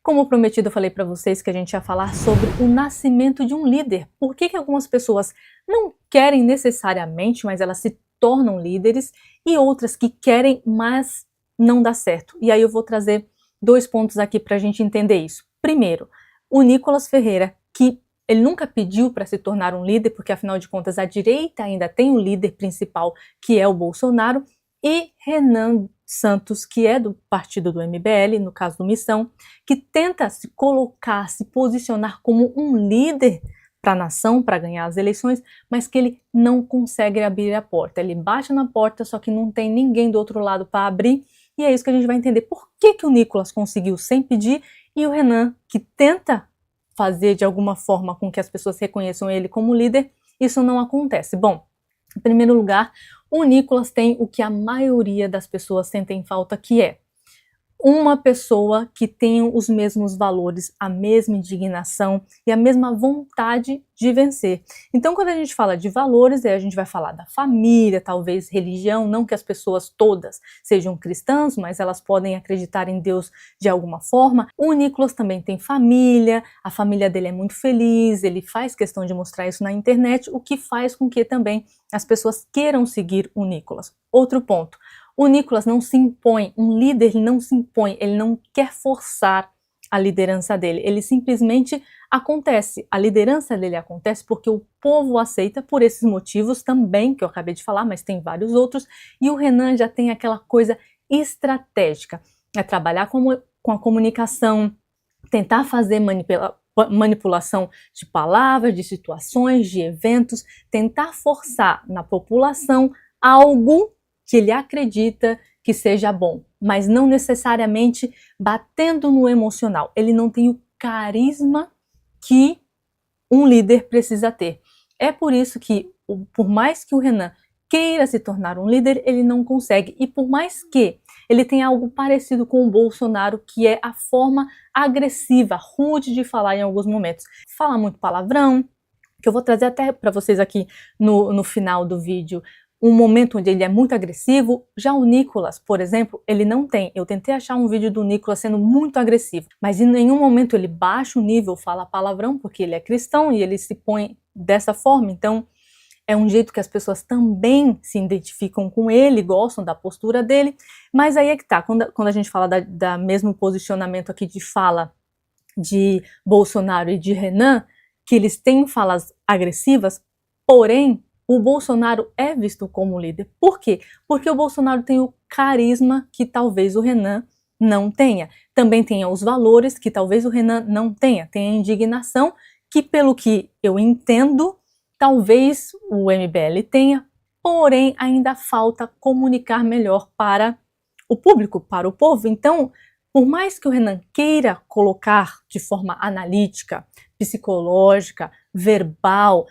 Como prometido, eu falei para vocês que a gente ia falar sobre o nascimento de um líder. Por que algumas pessoas não querem necessariamente, mas elas se tornam líderes, e outras que querem, mas não dá certo. E aí eu vou trazer 2 pontos aqui para a gente entender isso. Primeiro, o Nicolas Ferreira, que ele nunca pediu para se tornar um líder, porque afinal de contas a direita ainda tem um líder principal, que é o Bolsonaro, e Renan Santos, que é do partido do MBL, no caso do Missão, que tenta se colocar, se posicionar como um líder para a nação, para ganhar as eleições, mas que ele não consegue abrir a porta. Ele bate na porta, só que não tem ninguém do outro lado para abrir, e é isso que a gente vai entender. Por que o Nicolas conseguiu sem pedir, e o Renan, que tenta fazer de alguma forma com que as pessoas reconheçam ele como líder, isso não acontece. Bom, em primeiro lugar, o Nicolas tem o que a maioria das pessoas sentem falta, que é uma pessoa que tenha os mesmos valores, a mesma indignação e a mesma vontade de vencer. Então, quando a gente fala de valores, a gente vai falar da família, talvez religião, não que as pessoas todas sejam cristãs, mas elas podem acreditar em Deus de alguma forma. O Nicolas também tem família, a família dele é muito feliz, ele faz questão de mostrar isso na internet, o que faz com que também as pessoas queiram seguir o Nicolas. Outro ponto. O Nicolas não se impõe, um líder ele não se impõe, ele não quer forçar a liderança dele, ele simplesmente acontece, a liderança dele acontece porque o povo o aceita por esses motivos também, que eu acabei de falar, mas tem vários outros, e o Renan já tem aquela coisa estratégica, é trabalhar com a comunicação, tentar fazer manipulação de palavras, de situações, de eventos, tentar forçar na população algo que ele acredita que seja bom, mas não necessariamente batendo no emocional. Ele não tem o carisma que um líder precisa ter. É por isso que, por mais que o Renan queira se tornar um líder, ele não consegue. E por mais que ele tenha algo parecido com o Bolsonaro, que é a forma agressiva, rude de falar em alguns momentos. Fala muito palavrão, que eu vou trazer até para vocês aqui no final do vídeo, um momento onde ele é muito agressivo. Já o Nicolas, por exemplo, ele não tem. Eu tentei achar um vídeo do Nicolas sendo muito agressivo, mas em nenhum momento ele baixa o nível, fala palavrão, porque ele é cristão e ele se põe dessa forma. Então, é um jeito que as pessoas também se identificam com ele, gostam da postura dele. Mas aí é que tá, quando a gente fala da mesmo posicionamento aqui de fala de Bolsonaro e de Renan, que eles têm falas agressivas, porém, o Bolsonaro é visto como líder. Por quê? Porque o Bolsonaro tem o carisma que talvez o Renan não tenha. Também tem os valores que talvez o Renan não tenha. Tem a indignação que, pelo que eu entendo, talvez o MBL tenha, porém ainda falta comunicar melhor para o público, para o povo. Então, por mais que o Renan queira colocar de forma analítica, psicológica, verbal,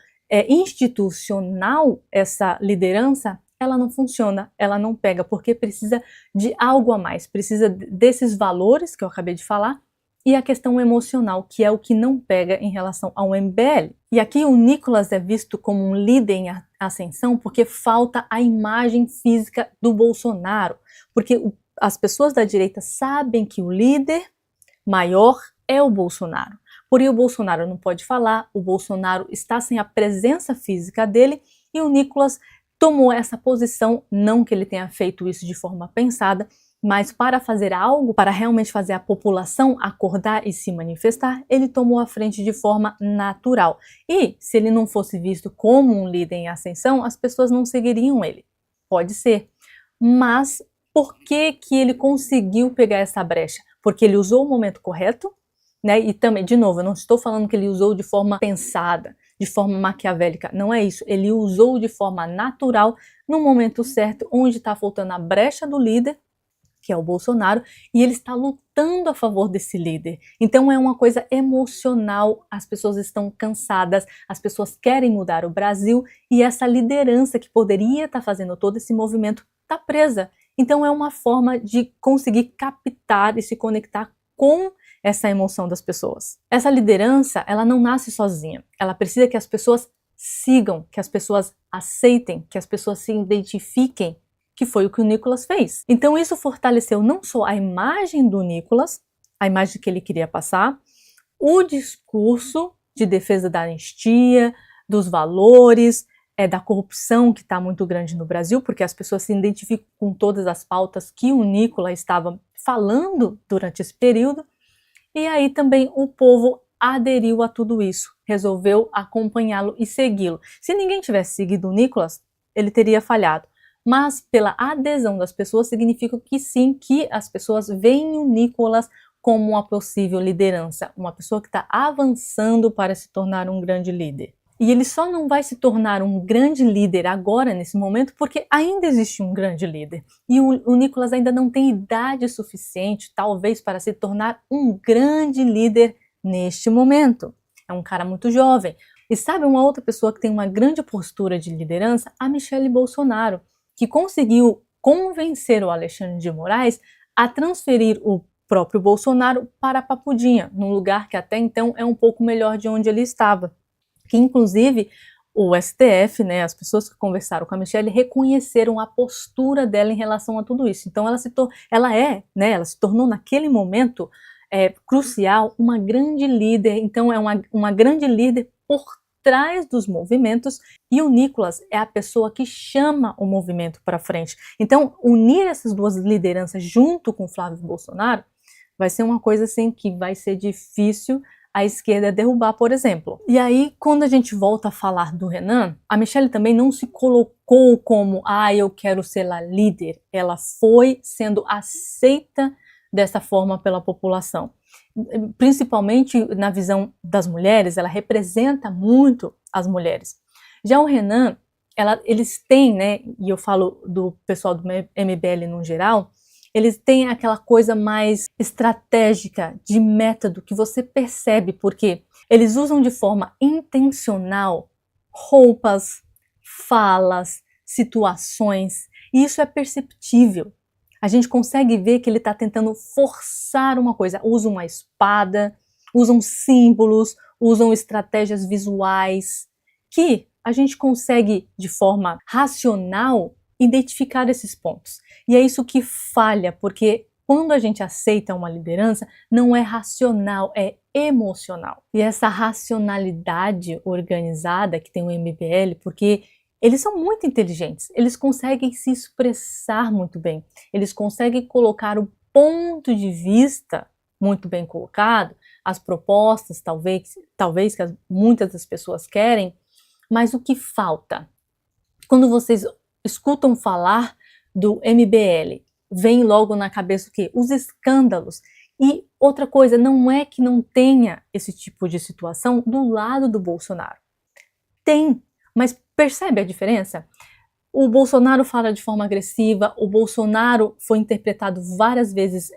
institucional essa liderança, ela não funciona, ela não pega, porque precisa de algo a mais, precisa desses valores que eu acabei de falar e a questão emocional, que é o que não pega em relação ao MBL. E aqui o Nicolas é visto como um líder em ascensão porque falta a imagem física do Bolsonaro, porque as pessoas da direita sabem que o líder maior é o Bolsonaro. Porém, o Bolsonaro não pode falar, o Bolsonaro está sem a presença física dele e o Nicolas tomou essa posição, não que ele tenha feito isso de forma pensada, mas para fazer algo, para realmente fazer a população acordar e se manifestar, ele tomou a frente de forma natural. E se ele não fosse visto como um líder em ascensão, as pessoas não seguiriam ele. Pode ser. Mas por que ele conseguiu pegar essa brecha? Porque ele usou o momento correto, né? E também, de novo, eu não estou falando que ele usou de forma pensada, de forma maquiavélica, não é isso. Ele usou de forma natural, no momento certo, onde está faltando a brecha do líder, que é o Bolsonaro, e ele está lutando a favor desse líder. Então é uma coisa emocional, as pessoas estão cansadas, as pessoas querem mudar o Brasil, e essa liderança que poderia estar fazendo todo esse movimento está presa. Então é uma forma de conseguir captar e se conectar com essa emoção das pessoas. Essa liderança, ela não nasce sozinha. Ela precisa que as pessoas sigam, que as pessoas aceitem, que as pessoas se identifiquem, que foi o que o Nicolas fez. Então isso fortaleceu não só a imagem do Nicolas, a imagem que ele queria passar, o discurso de defesa da anistia, dos valores, da corrupção que está muito grande no Brasil, porque as pessoas se identificam com todas as pautas que o Nicola estava falando durante esse período, e aí também o povo aderiu a tudo isso, resolveu acompanhá-lo e segui-lo. Se ninguém tivesse seguido o Nicolas, ele teria falhado, mas pela adesão das pessoas significa que sim, que as pessoas veem o Nicolas como uma possível liderança, uma pessoa que está avançando para se tornar um grande líder. E ele só não vai se tornar um grande líder agora, nesse momento, porque ainda existe um grande líder. E o Nicolas ainda não tem idade suficiente, talvez, para se tornar um grande líder neste momento. É um cara muito jovem. E sabe uma outra pessoa que tem uma grande postura de liderança? A Michelle Bolsonaro, que conseguiu convencer o Alexandre de Moraes a transferir o próprio Bolsonaro para Papudinha, num lugar que até então é um pouco melhor de onde ele estava. Que inclusive o STF, né, as pessoas que conversaram com a Michelle reconheceram a postura dela em relação a tudo isso. Então ela se tornou naquele momento crucial uma grande líder. Então é uma grande líder por trás dos movimentos, e o Nicolas é a pessoa que chama o movimento para frente. Então unir essas duas lideranças junto com Flávio Bolsonaro vai ser uma coisa assim que vai ser difícil a esquerda derrubar, por exemplo. E aí, quando a gente volta a falar do Renan, a Michelle também não se colocou como, eu quero ser a líder. Ela foi sendo aceita dessa forma pela população. Principalmente na visão das mulheres, ela representa muito as mulheres. Já o Renan, eles têm, né, e eu falo do pessoal do MBL no geral, eles têm aquela coisa mais estratégica, de método, que você percebe, porque eles usam de forma intencional roupas, falas, situações, e isso é perceptível. A gente consegue ver que ele está tentando forçar uma coisa. Usam uma espada, usam símbolos, usam estratégias visuais, que a gente consegue, de forma racional, identificar esses pontos. E é isso que falha, porque quando a gente aceita uma liderança, não é racional, é emocional. E essa racionalidade organizada que tem o MBL, porque eles são muito inteligentes, eles conseguem se expressar muito bem, eles conseguem colocar o ponto de vista muito bem colocado, as propostas talvez que muitas das pessoas querem, mas o que falta? Quando vocês escutam falar do MBL, vem logo na cabeça o quê? Os escândalos. E outra coisa, não é que não tenha esse tipo de situação do lado do Bolsonaro. Tem, mas percebe a diferença? O Bolsonaro fala de forma agressiva, o Bolsonaro foi interpretado várias vezes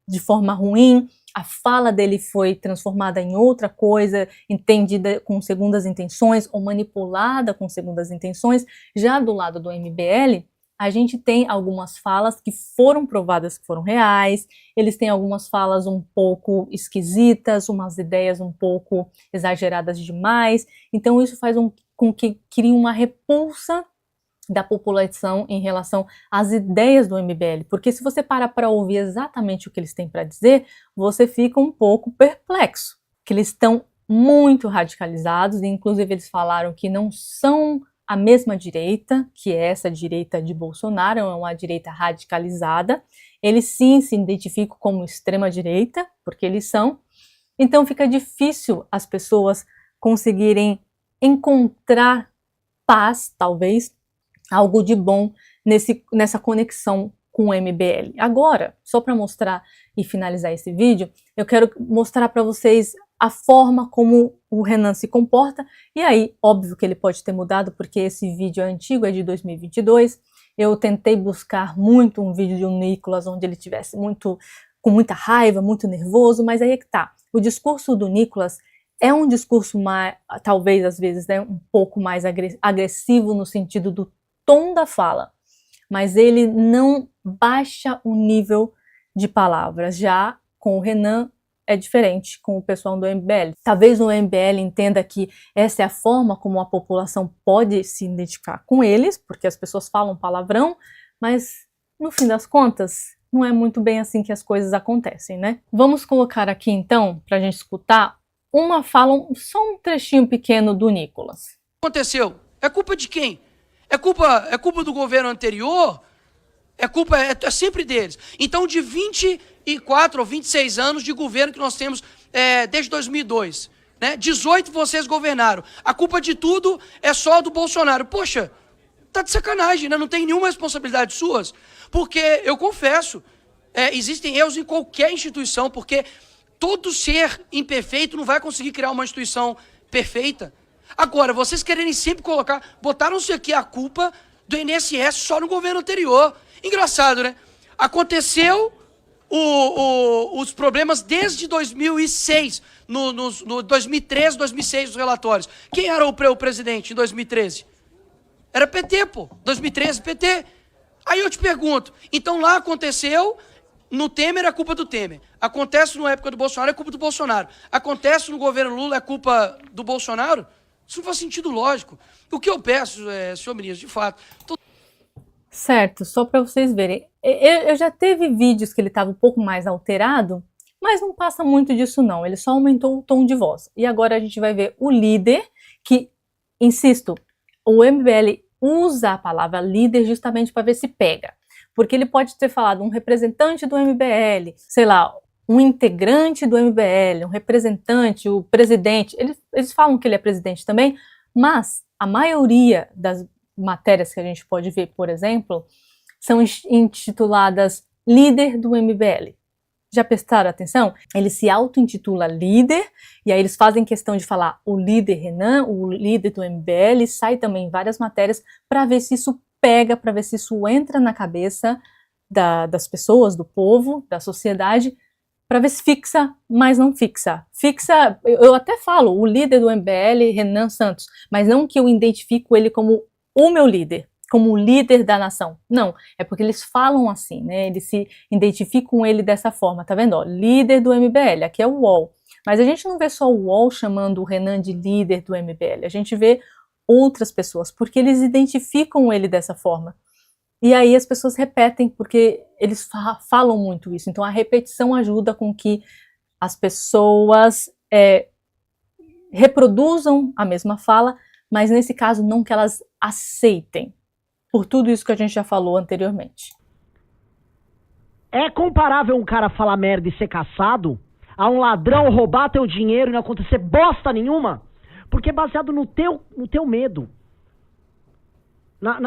de forma ruim, a fala dele foi transformada em outra coisa, entendida com segundas intenções ou manipulada com segundas intenções. Já do lado do MBL, a gente tem algumas falas que foram provadas que foram reais, eles têm algumas falas um pouco esquisitas, umas ideias um pouco exageradas demais, então isso faz com que crie uma repulsa da população em relação às ideias do MBL, porque se você parar para ouvir exatamente o que eles têm para dizer, você fica um pouco perplexo, que eles estão muito radicalizados, e inclusive eles falaram que não são a mesma direita, que é essa direita de Bolsonaro, é uma direita radicalizada, eles sim se identificam como extrema-direita, porque eles são, então fica difícil as pessoas conseguirem encontrar paz, talvez, algo de bom nessa conexão com o MBL. Agora, só para mostrar e finalizar esse vídeo, eu quero mostrar para vocês a forma como o Renan se comporta, e aí, óbvio que ele pode ter mudado, porque esse vídeo é antigo, é de 2022, eu tentei buscar muito um vídeo de um Nicolas onde ele estivesse com muita raiva, muito nervoso, mas aí é que tá, o discurso do Nicolas é um discurso mais, talvez às vezes, né, um pouco mais agressivo no sentido do tom da fala, mas ele não baixa o nível de palavras. Já com o Renan é diferente, com o pessoal do MBL. Talvez o MBL entenda que essa é a forma como a população pode se identificar com eles, porque as pessoas falam palavrão, mas no fim das contas, não é muito bem assim que as coisas acontecem, né? Vamos colocar aqui então, para a gente escutar, uma fala, só um trechinho pequeno do Nicolas. Aconteceu? É culpa de quem? É culpa do governo anterior? É sempre deles. Então, de 24 ou 26 anos de governo que nós temos desde 2002, né? 18 vocês governaram. A culpa de tudo é só do Bolsonaro. Poxa, tá de sacanagem, né? Não tem nenhuma responsabilidade suas. Porque, eu confesso, existem erros em qualquer instituição, porque todo ser imperfeito não vai conseguir criar uma instituição perfeita. Agora, vocês quererem sempre botaram-se aqui a culpa do INSS só no governo anterior. Engraçado, né? Aconteceu os problemas desde 2006, no 2013, 2006, os relatórios. Quem era o presidente em 2013? Era PT, pô. 2013, PT. Aí eu te pergunto, então lá aconteceu, no Temer é culpa do Temer. Acontece na época do Bolsonaro, é culpa do Bolsonaro. Acontece no governo Lula, é culpa do Bolsonaro? Isso não faz sentido lógico. O que eu peço, senhor ministro, de fato... Certo, só para vocês verem. Eu já teve vídeos que ele estava um pouco mais alterado, mas não passa muito disso não, ele só aumentou o tom de voz. E agora a gente vai ver o líder, que, insisto, o MBL usa a palavra líder justamente para ver se pega. Porque ele pode ter falado um representante do MBL, sei lá, um integrante do MBL, um representante, o presidente. Eles falam que ele é presidente também, mas a maioria das matérias que a gente pode ver, por exemplo, são intituladas líder do MBL. Já prestaram atenção? Ele se auto-intitula líder, e aí eles fazem questão de falar o líder Renan, o líder do MBL, sai também em várias matérias para ver se isso pega, para ver se isso entra na cabeça das pessoas, do povo, da sociedade, para ver se fixa, mas não fixa. Fixa, eu até falo, o líder do MBL, Renan Santos, mas não que eu identifico ele como o meu líder, como o líder da nação. Não, é porque eles falam assim, né? Eles se identificam ele dessa forma, tá vendo? Ó, líder do MBL, aqui é o UOL. Mas a gente não vê só o UOL chamando o Renan de líder do MBL, a gente vê outras pessoas, porque eles identificam ele dessa forma. E aí as pessoas repetem, porque eles falam muito isso. Então a repetição ajuda com que as pessoas reproduzam a mesma fala, mas nesse caso não que elas aceitem, por tudo isso que a gente já falou anteriormente. É comparável um cara falar merda e ser caçado a um ladrão roubar teu dinheiro e não acontecer bosta nenhuma? Porque é baseado no teu medo,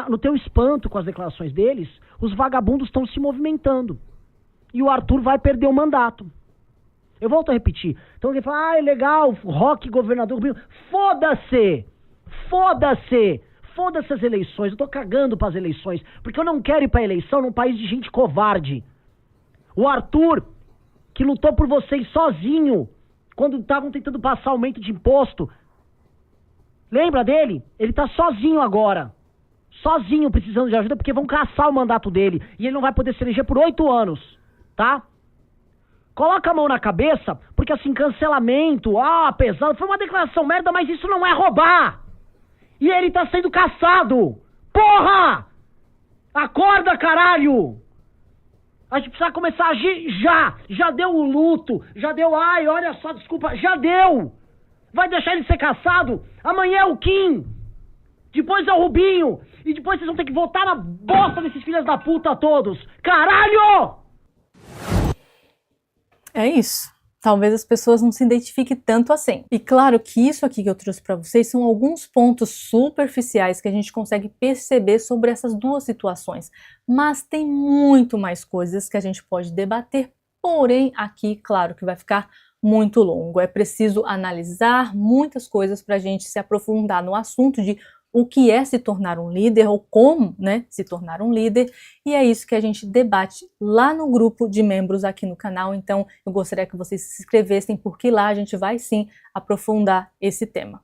no teu espanto com as declarações deles, os vagabundos estão se movimentando. E o Arthur vai perder o mandato. Eu volto a repetir. Então alguém fala, é legal, Roque, governador Rubinho. Foda-se! Foda-se! Foda-se as eleições. Eu tô cagando pras eleições. Porque eu não quero ir pra eleição num país de gente covarde. O Arthur, que lutou por vocês sozinho, quando estavam tentando passar aumento de imposto. Lembra dele? Ele tá sozinho agora. Sozinho, precisando de ajuda, porque vão caçar o mandato dele. E ele não vai poder se eleger por 8 anos. Tá? Coloca a mão na cabeça, porque assim, cancelamento, pesado, foi uma declaração merda, mas isso não é roubar. E ele tá sendo caçado. Porra! Acorda, caralho! A gente precisa começar a agir já. Já deu o luto, já deu, olha só, desculpa, já deu. Vai deixar ele ser caçado? Amanhã é o Kim. Depois é o Rubinho. E depois vocês vão ter que votar na bosta desses filhos da puta todos. Caralho! É isso. Talvez as pessoas não se identifiquem tanto assim. E claro que isso aqui que eu trouxe para vocês são alguns pontos superficiais que a gente consegue perceber sobre essas duas situações. Mas tem muito mais coisas que a gente pode debater, porém aqui, claro que vai ficar muito longo. É preciso analisar muitas coisas para a gente se aprofundar no assunto de o que é se tornar um líder ou como, né, se tornar um líder, e é isso que a gente debate lá no grupo de membros aqui no canal. Então eu gostaria que vocês se inscrevessem, porque lá a gente vai sim aprofundar esse tema.